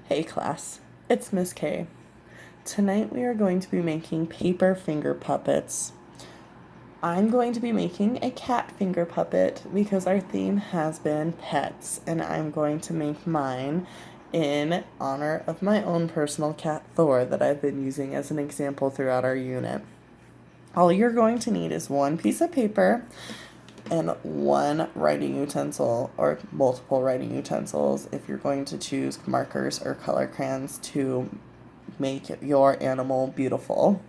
Hey class, it's Miss K. Tonight we are going to be making paper finger puppets. I'm going to be making a cat finger puppet because our theme has been pets, and I'm going to make mine in honor of my own personal cat Thor that I've been using as an example throughout our unit. All you're going to need is one piece of paper and one writing utensil or multiple writing utensils if you're going to choose markers or color crayons to make your animal beautiful.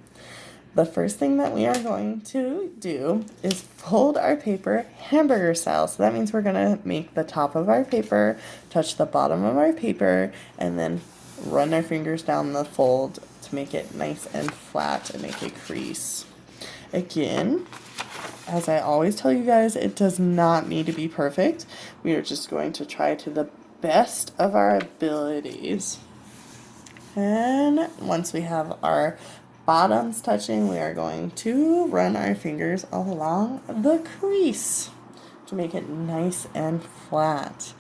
The first thing that we are going to do is fold our paper hamburger style. So that means we're going to make the top of our paper touch the bottom of our paper and then run our fingers down the fold to make it nice and flat and make a crease. Again, as I always tell you guys, it does not need to be perfect. We are just going to try to the best of our abilities. And once we have our bottoms touching, we are going to run our fingers along the crease to make it nice and flat.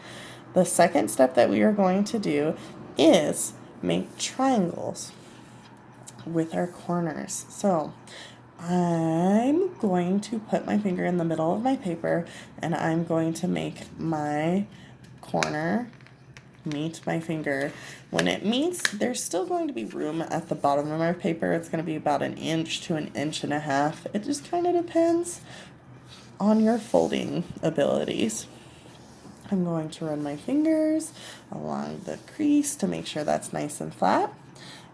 The second step that we are going to do is make triangles with our corners. So I'm going to put my finger in the middle of my paper and I'm going to make my corner meet my finger. When it meets, there's still going to be room at the bottom of our paper. It's going to be about 1 inch to 1.5 inches. It just kind of depends on your folding abilities. I'm going to run my fingers along the crease to make sure that's nice and flat.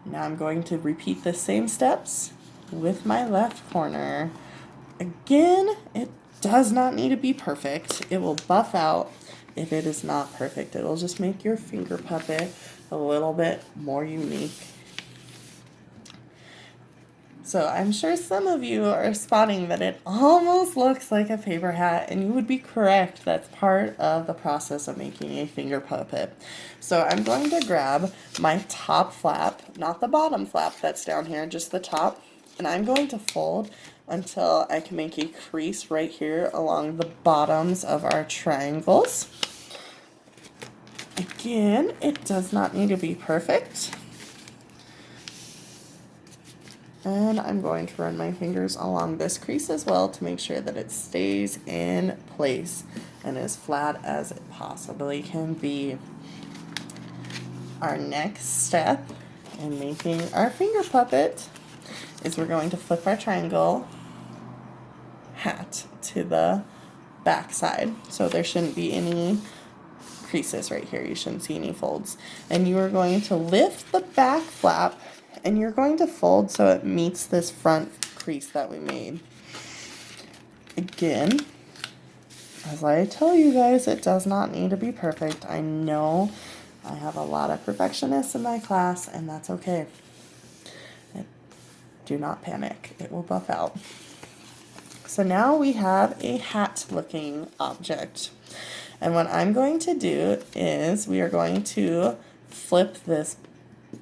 Now I'm going to repeat the same steps with my left corner. Again, it does not need to be perfect. It will buff out if it is not perfect. It'll just make your finger puppet a little bit more unique. So I'm sure some of you are spotting that it almost looks like a paper hat, and you would be correct. That's part of the process of making a finger puppet. So I'm going to grab my top flap, not the bottom flap that's down here, just the top, and I'm going to fold until I can make a crease right here along the bottoms of our triangles. Again, it does not need to be perfect. And I'm going to run my fingers along this crease as well to make sure that it stays in place and as flat as it possibly can be. Our next step in making our finger puppet is we're going to flip our triangle hat to the back side. So there shouldn't be any creases right here. You shouldn't see any folds. And you are going to lift the back flap and you're going to fold so it meets this front crease that we made. Again, as I tell you guys, it does not need to be perfect. I know I have a lot of perfectionists in my class, and that's okay. Do not panic. It will buff out. So now we have a hat-looking object. And what I'm going to do is we are going to flip this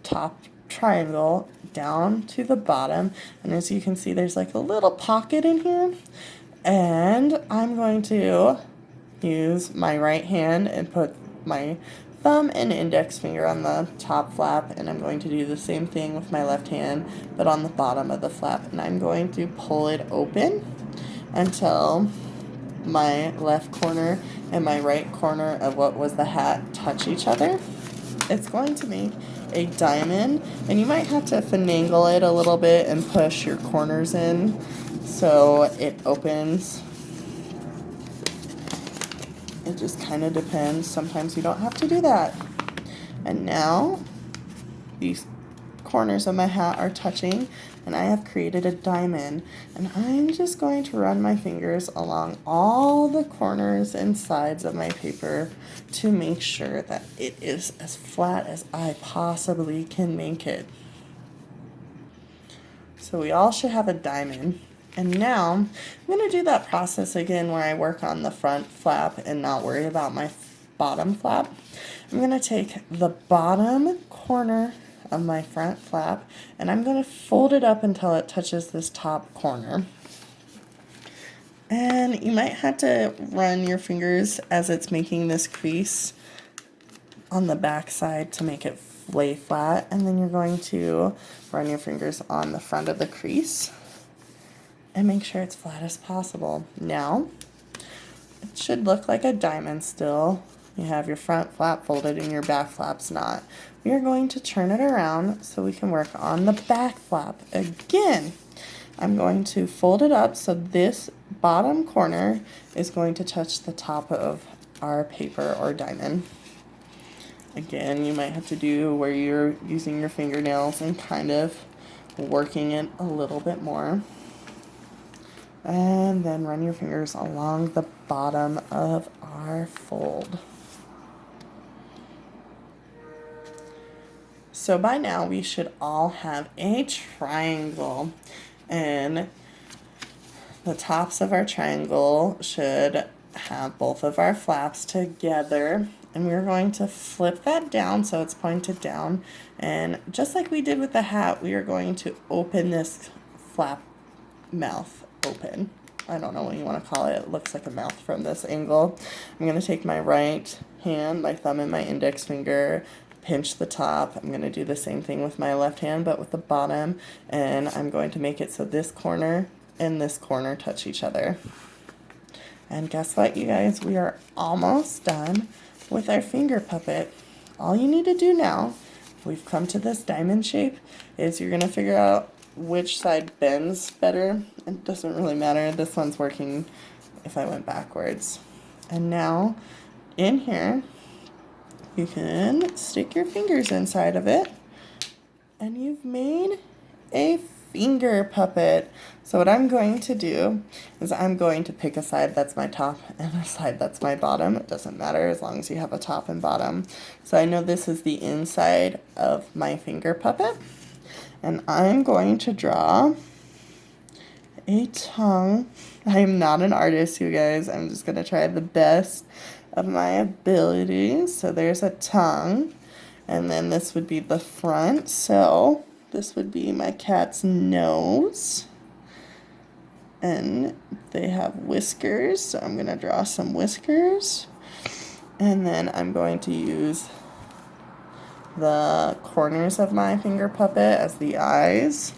top triangle down to the bottom, and as you can see there's like a little pocket in here, and I'm going to use my right hand and put my thumb and index finger on the top flap, and I'm going to do the same thing with my left hand but on the bottom of the flap, and I'm going to pull it open until my left corner and my right corner of what was the hat touch each other. It's going to make a diamond, and you might have to finagle it a little bit and push your corners in so it opens. It just kind of depends. Sometimes you don't have to do that. And now these corners of my hat are touching, and I have created a diamond, and I'm just going to run my fingers along all the corners and sides of my paper to make sure that it is as flat as I possibly can make it. So we all should have a diamond. And now I'm going to do that process again where I work on the front flap and not worry about my bottom flap. I'm going to take the bottom corner of my front flap and I'm going to fold it up until it touches this top corner. And you might have to run your fingers as it's making this crease on the back side to make it lay flat, and then you're going to run your fingers on the front of the crease and make sure it's flat as possible. Now, it should look like a diamond still. You have your front flap folded and your back flap's not. We are going to turn it around so we can work on the back flap. Again, I'm going to fold it up so this bottom corner is going to touch the top of our paper or diamond. Again, you might have to do where you're using your fingernails and kind of working it a little bit more. And then run your fingers along the bottom of our fold. So by now we should all have a triangle, and the tops of our triangle should have both of our flaps together, and we're going to flip that down so it's pointed down, and just like we did with the hat, we are going to open this flap mouth open. I don't know what you want to call it. It looks like a mouth from this angle. I'm going to take my right hand, my thumb and my index finger, pinch the top. I'm going to do the same thing with my left hand but with the bottom, and I'm going to make it so this corner and this corner touch each other. And guess what, you guys? We are almost done with our finger puppet. All you need to do now, we've come to this diamond shape, is you're going to figure out which side bends better. It doesn't really matter. This one's working if I went backwards. And now in here, you can stick your fingers inside of it, and you've made a finger puppet. So what I'm going to do is I'm going to pick a side that's my top and a side that's my bottom. It doesn't matter as long as you have a top and bottom. So I know this is the inside of my finger puppet, and I'm going to draw a tongue. I am not an artist, you guys. I'm just going to try the best of my abilities. So there's a tongue, and then this would be the front. So this would be my cat's nose, and they have whiskers, so I'm going to draw some whiskers, and then I'm going to use the corners of my finger puppet as the eyes.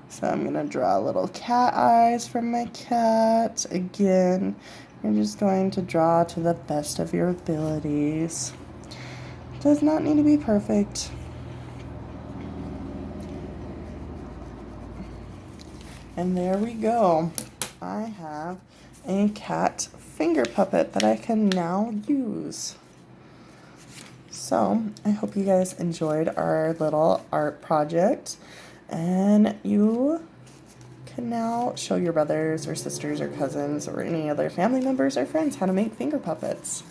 So I'm going to draw little cat eyes from my cat. Again, you're just going to draw to the best of your abilities. It does not need to be perfect. And there we go. I have a cat finger puppet that I can now use. So I hope you guys enjoyed our little art project, and you can now show your brothers or sisters or cousins or any other family members or friends how to make finger puppets.